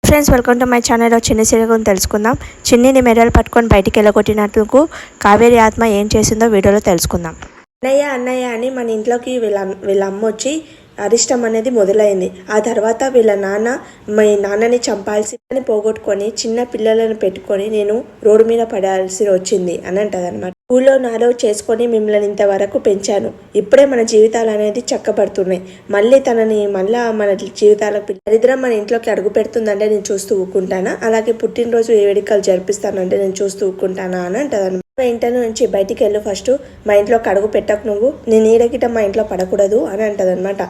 Friends, welcome to my channel. చిన్ని serial తెలుసుకుందాం. చిన్నిని మెడలు పట్టుకొని బయటికి వెళ్ళగొట్టినందుకు కావేరి ఆత్మ ఏం చేసిందో వీడియోలో తెలుసుకుందాం. అన్నయ్య అన్నయ్య అని మన ఇంట్లోకి వీళ్ళ అమ్మ వచ్చి అరిష్టం అనేది మొదలైంది. ఆ తర్వాత వీళ్ళ నాన్న మీ నాన్నని చంపాల్సి పోగొట్టుకొని చిన్న పిల్లలను పెట్టుకొని నేను రోడ్డు మీద పడాల్సి వచ్చింది అని అంటదన్నమాట. ఊళ్ళో నాలో చేసుకొని మిమ్మల్ని ఇంతవరకు పెంచాను, ఇప్పుడే మన జీవితాలు అనేది చక్కబడుతున్నాయి, మళ్ళీ మన జీవితాలకు దరిద్రం మన ఇంట్లోకి అడుగు పెడుతుందంటే నేను చూస్తూ ఊక్కుంటానా, అలాగే పుట్టినరోజు వేడుకలు జరిపిస్తానంటే నేను చూస్తూ ఊక్కుంటానా అని అంటదన్నమాట. ఇంటి నుంచి బయటికి వెళ్ళు, ఫస్ట్ మా ఇంట్లోకి అడుగు పెట్టకు, నువ్వు నేను ఈడగిట మా ఇంట్లో పడకూడదు అని అంటదనమాట.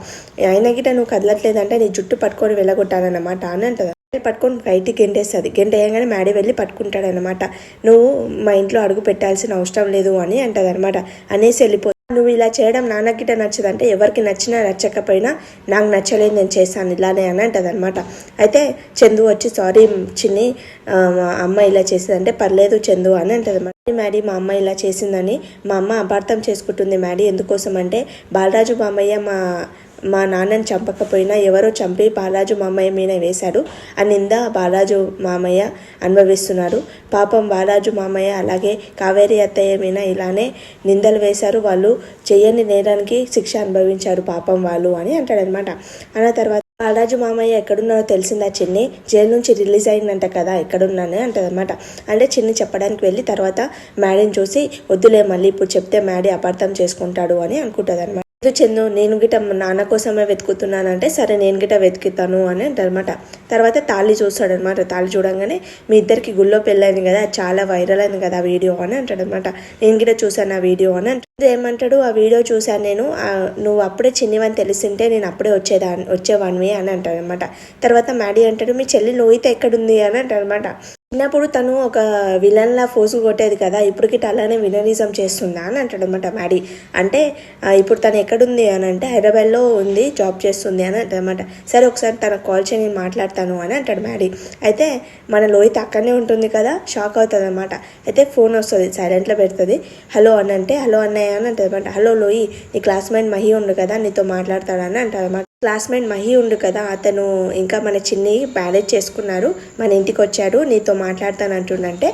ఆయన గిట నువ్వు కదలట్లేదంటే నీ జుట్టు పట్టుకొని వెళ్ళగొట్టానమాట అని అంటది. పట్టుకొని బయటికి గెంటేస్తుంది. గెంటేయగానే మ్యాడీ వెళ్ళి పట్టుకుంటాడనమాట. నువ్వు మా ఇంట్లో అడుగు పెట్టాల్సిన అవసరం లేదు అని అంటదనమాట. అనేసి వెళ్ళిపో, నువ్వు ఇలా చేయడం నాన్నకిట నచ్చదంటే ఎవరికి నచ్చినా నచ్చకపోయినా నాకు నచ్చలేదు, నేను చేస్తాను ఇలానే అని అంటదనమాట. అయితే చందు వచ్చి సారీ చిన్ని, అమ్మ ఇలా చేసిందంటే పర్లేదు చందు అని అంటదన్నమాట. మ్యాడీ మా అమ్మ ఇలా చేసిందని మా అమ్మ అపార్థం చేసుకుంటుంది మ్యాడీ, ఎందుకోసం అంటే బాలరాజు మామయ్య మా నాన్నని చంపకపోయినా ఎవరో చంపి బాలరాజు మామయ్య మీద వేశాడు, ఆ నింద బాలరాజు మామయ్య అనుభవిస్తున్నారు. పాపం బాలరాజు మామయ్య అలాగే కావేరి అత్తయ్య మీద ఇలానే నిందలు వేశారు, వాళ్ళు చెయ్యని నేరానికి శిక్ష అనుభవించారు పాపం వాళ్ళు అని అంటాడనమాట. అన్న తర్వాత బాలరాజు మామయ్య ఎక్కడున్నారో తెలిసిందా చిన్ని, జైలు నుంచి రిలీజ్ అయిందంట కదా, ఎక్కడున్నాను అంటదన్నమాట. అంటే చిన్ని చెప్పడానికి వెళ్ళి తర్వాత మ్యాడీని చూసి వద్దులే మళ్ళీ ఇప్పుడు చెప్తే మ్యాడీ అపార్థం చేసుకుంటాడు అని అనుకుంటుంది అనమాట. చందు నేను గిట నాన్న కోసమే వెతుకుతున్నానంటే సరే నేను గిట వెతుకుతాను అని అంటారనమాట. తర్వాత తాళి చూస్తాడనమాట. తాళి చూడంగానే మీ ఇద్దరికి గుళ్ళో పెళ్ళైంది కదా, చాలా వైరల్ అయింది కదా వీడియో అని అంటాడనమాట. నేను గిట చూసాను ఆ వీడియో అని ఏమంటాడు, ఆ వీడియో చూశాను నేను, నువ్వు అప్పుడే చిన్నివని తెలిసింటే నేను అప్పుడే వచ్చేవాడివి అని అంటాడనమాట. తర్వాత మ్యాడీ అంటాడు, మీ చెల్లి లోహిత ఎక్కడుంది అని అంటాడనమాట. చిన్నప్పుడు తను ఒక విలన్లా ఫోజు కొట్టేది కదా, ఇప్పటికి అలానే విలనిజం చేస్తుందా అని అంటాడనమాట మ్యాడీ. అంటే ఇప్పుడు తను ఎక్కడుంది అని అంటే హైదరాబాద్లో ఉంది, జాబ్ చేస్తుంది అని అంటాడనమాట. సరే ఒకసారి తనకు కాల్ చేసి నేను మాట్లాడతాను అని అంటాడు మ్యాడీ. అయితే మన లోహిత అక్కడనే ఉంటుంది కదా, షాక్ అవుతుంది అనమాట. అయితే ఫోన్ వస్తుంది, సైలెంట్లో పెడుతుంది. హలో అని అంటే హలో అన్నయ్య అని అంటుంది అనమాట. హలో లోయి, నీ క్లాస్మేట్ మహి ఉండు కదా, నీతో మాట్లాడతాడని అంటారు అనమాట. క్లాస్మేట్ మహి ఉండు కదా, అతను ఇంకా మన చిన్ని మ్యారేజ్ చేసుకున్నారు, మన ఇంటికి వచ్చాడు, నీతో మాట్లాడతాను అంటుండంటే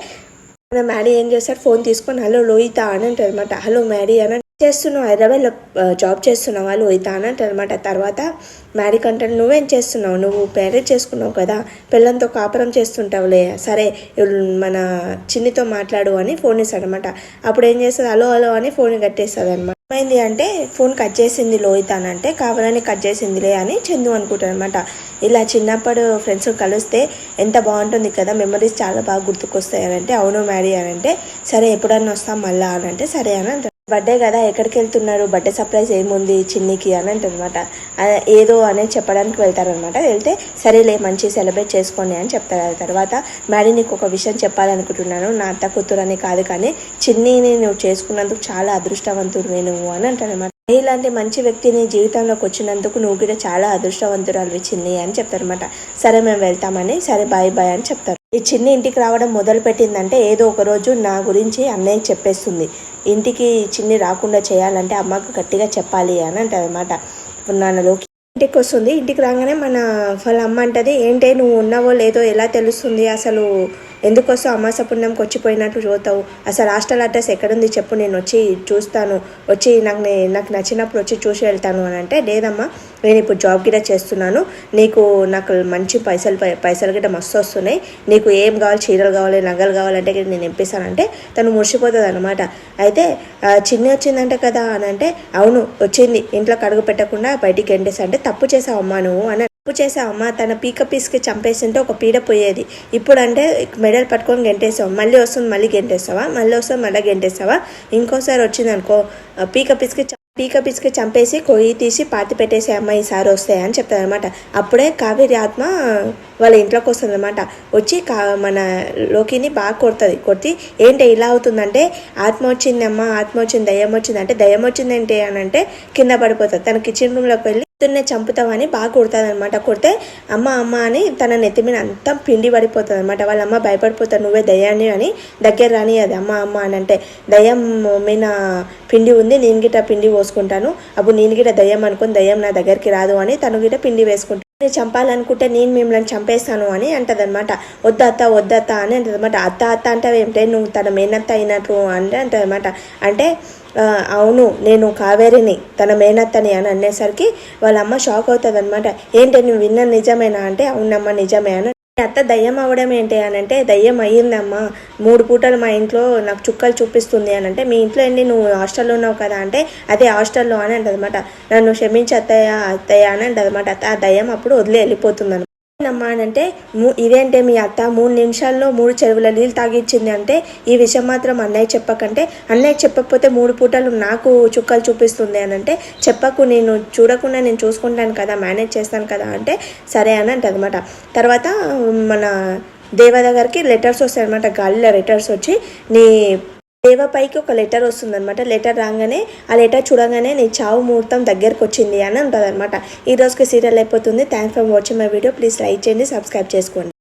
మన మ్యాడీ ఏం చేస్తాడు, ఫోన్ తీసుకొని హలో లోహిత అని అంటారు అనమాట. హలో మ్యాడీ అని చేస్తున్నావు, హైదరాబాద్లో జాబ్ చేస్తున్నావా లోహిత అని అంటారు అనమాట. తర్వాత మ్యాడీ కంటాడు, నువ్వేం చేస్తున్నావు, నువ్వు మ్యారేజ్ చేసుకున్నావు కదా, పిల్లలతో కాపురం చేస్తుంటావులే, సరే మన చిన్నితో మాట్లాడు అని ఫోన్ ఇస్తాడనమాట. అప్పుడు ఏం చేస్తుంది, హలో హలో అని ఫోన్ కట్టేస్తుంది అనమాట. ఏమైంది అంటే ఫోన్ కట్ చేసింది లోహిత అని అంటే కావాలని కట్ చేసిందిలే అని చందు అనుకుంటాడు అనమాట. ఇలా చిన్నప్పుడు ఫ్రెండ్స్ కలిస్తే ఎంత బాగుంటుంది కదా, మెమరీస్ చాలా బాగా గుర్తుకొస్తాయి అని అంటే అవును మ్యాడీ అని అంటే సరే ఎప్పుడన్నా వస్తాం మళ్ళా అని అంటే సరే అని అంటారు. బర్త్డే కదా ఎక్కడికి వెళ్తున్నారు, బర్త్డే సర్ప్రైజ్ ఏముంది చిన్నికి అని అంటారనమాట. ఏదో అనేది చెప్పడానికి వెళ్తారనమాట. వెళ్తే సరేలే మంచి సెలబ్రేట్ చేసుకోండి అని చెప్తారు. తర్వాత మ్యాడీ నీకు ఒక విషయం చెప్పాలనుకుంటున్నాను, నా అత్త కూతురు అని కాదు కానీ చిన్నిని నువ్వు చేసుకున్నందుకు చాలా అదృష్టవంతుడు నువ్వు అని అంటారనమాట. ఇలాంటి మంచి వ్యక్తిని జీవితంలోకి వచ్చినందుకు నువ్వు కూడా చాలా అదృష్టవంతురాలు చిన్ని అని చెప్తారనమాట. సరే మేము వెళ్తామని సరే బాయ్ బాయ్ అని చెప్తారు. ఈ చిన్ని ఇంటికి రావడం మొదలు పెట్టిందంటే ఏదో ఒక రోజు నా గురించి అన్నయ్య చెప్పేస్తుంది, ఇంటికి చిన్ని రాకుండా చేయాలంటే అమ్మకు గట్టిగా చెప్పాలి అని అంటారు అనమాట. ఇప్పుడు నాన్నలోకి ఇంటికి వస్తుంది. ఇంటికి రాగానే వాళ్ళ అమ్మ అంటది, ఏంటే నువ్వు ఉన్నావో లేదో ఎలా తెలుస్తుంది, అసలు ఎందుకు వస్తావు, అమాస పుణ్యంకి వచ్చిపోయినట్టు చూస్తావు, అసలు హాస్టల్ అడ్రస్ ఎక్కడుంది చెప్పు, నేను వచ్చి చూస్తాను, వచ్చి నాకు నచ్చినప్పుడు వచ్చి చూసి వెళ్తాను అని అంటే లేదమ్మా నేను ఇప్పుడు జాబ్ గిట చేస్తున్నాను, నాకు మంచి పైసలు గిట మస్తు వస్తున్నాయి, నీకు ఏం కావాలి, చీరలు కావాలి, నగలు కావాలంటే నేను ఎంపిస్తానంటే తను మురిసిపోతుంది అనమాట. అయితే చిన్ని వచ్చిందంటే కదా అని అంటే అవును వచ్చింది, ఇంట్లో కడుగు పెట్టకుండా బయటికి ఎండేసా అంటే తప్పు చేసావమ్మా నువ్వు అని. తప్పు చేసావమ్మా, తన పీస్కి చంపేసింటే ఒక పీడ పోయేది, ఇప్పుడు అంటే మెడల్ పట్టుకొని గెంటేసావు, మళ్ళీ వస్తుంది మళ్ళీ గెంటేస్తావా, మళ్ళీ వస్తుంది మళ్ళీ గెంటేస్తావా, ఇంకోసారి వచ్చింది అనుకో పీక పిసికి చంపేసి కొయ్యి తీసి పాతి పెట్టేసే అమ్మాయి ఈసారి వస్తాయి అని చెప్తారనమాట. అప్పుడే కావేరి ఆత్మ వాళ్ళ ఇంట్లోకి వస్తుంది అనమాట. వచ్చి మన లోకిని బాగా కొట్టి ఏంటి ఇలా అవుతుందంటే ఆత్మ వచ్చింది అమ్మ, ఆత్మ వచ్చింది, దయ్యం వచ్చింది అంటే దయ్యం వచ్చిందేంటి అని అంటే కింద పడిపోతుంది. తన కిచెన్ రూమ్లోకి వెళ్ళి చంపుతావని బాగా కొడుతుంది అనమాట. కొడితే అమ్మ అమ్మ అని తన నెత్తి మీద అంతా పిండి పడిపోతుంది అనమాట. వాళ్ళ అమ్మ భయపడిపోతారు, నువ్వే దయ్యాన్ని అని దగ్గర రాని అది అమ్మ అమ్మ అని అంటే దయ్యం మీద పిండి ఉంది, నేను గిట పిండి పోసుకుంటాను, అప్పుడు నేను గిట దయ్యం అనుకుని దయ్యం నా దగ్గరికి రాదు అని తను గిట పిండి వేసుకుంటాను. నేను చంపాలనుకుంటే నేను మిమ్మల్ని చంపేస్తాను అని అంటదనమాట. వద్దత్త అని అంటదనమాట. అత్త అంటే ఏమిటే నువ్వు తన మేనత్త అయినట్టు అంటే అంటదనమాట. అంటే అవును నేను కావేరిని తన మేనత్తని అని అనేసరికి వాళ్ళ అమ్మ షాక్ అవుతుంది అనమాట. ఏంటి నువ్వు విన్న నిజమేనా అంటే అవునమ్మ నిజమే అని. అత్త దయ్యం అవ్వడం ఏంటి అని అంటే దయ్యం అయ్యిందమ్మా 3 పూటలు మా ఇంట్లో నాకు చుక్కలు చూపిస్తుంది అని అంటే మీ ఇంట్లో ఏంటి నువ్వు హాస్టల్లో ఉన్నావు కదా అంటే అదే హాస్టల్లో అని అంటదనమాట. నన్ను క్షమించి అత్తయ్య అని అంటదనమాట. ఆ దయ్యం అప్పుడు వదిలే వెళ్ళిపోతుంది అమ్మా అని అంటే ఇదేంటే మీ అత్త 3 నిమిషాల్లో 3 చెరువుల నీళ్ళు తాగిచ్చింది అంటే ఈ విషయం మాత్రం అన్నయ్య చెప్పకంటే అన్నయ్య చెప్పకపోతే 3 పూటలు నాకు చుక్కలు చూపిస్తుంది అని అంటే చెప్పకు నేను చూడకుండా నేను చూసుకుంటాను కదా మేనేజ్ చేస్తాను కదా అంటే సరే అని అంటదనమాట. తర్వాత మన దేవ దగ్గరికి లెటర్స్ వస్తాయి అనమాట. గాలిలో లెటర్స్ వచ్చి నీ దేవపైకి ఒక లెటర్ వస్తుందన్నమాట. లెటర్ రాగానే ఆ లెటర్ చూడగానే నీ చావు ముహూర్తం దగ్గరకు వచ్చింది అని ఉంటుంది అనమాట. ఈ రోజుకి సీరియల్ అయిపోతుంది. Thanks for watching my video. Please like చేయండి, సబ్స్క్రైబ్ చేసుకోండి.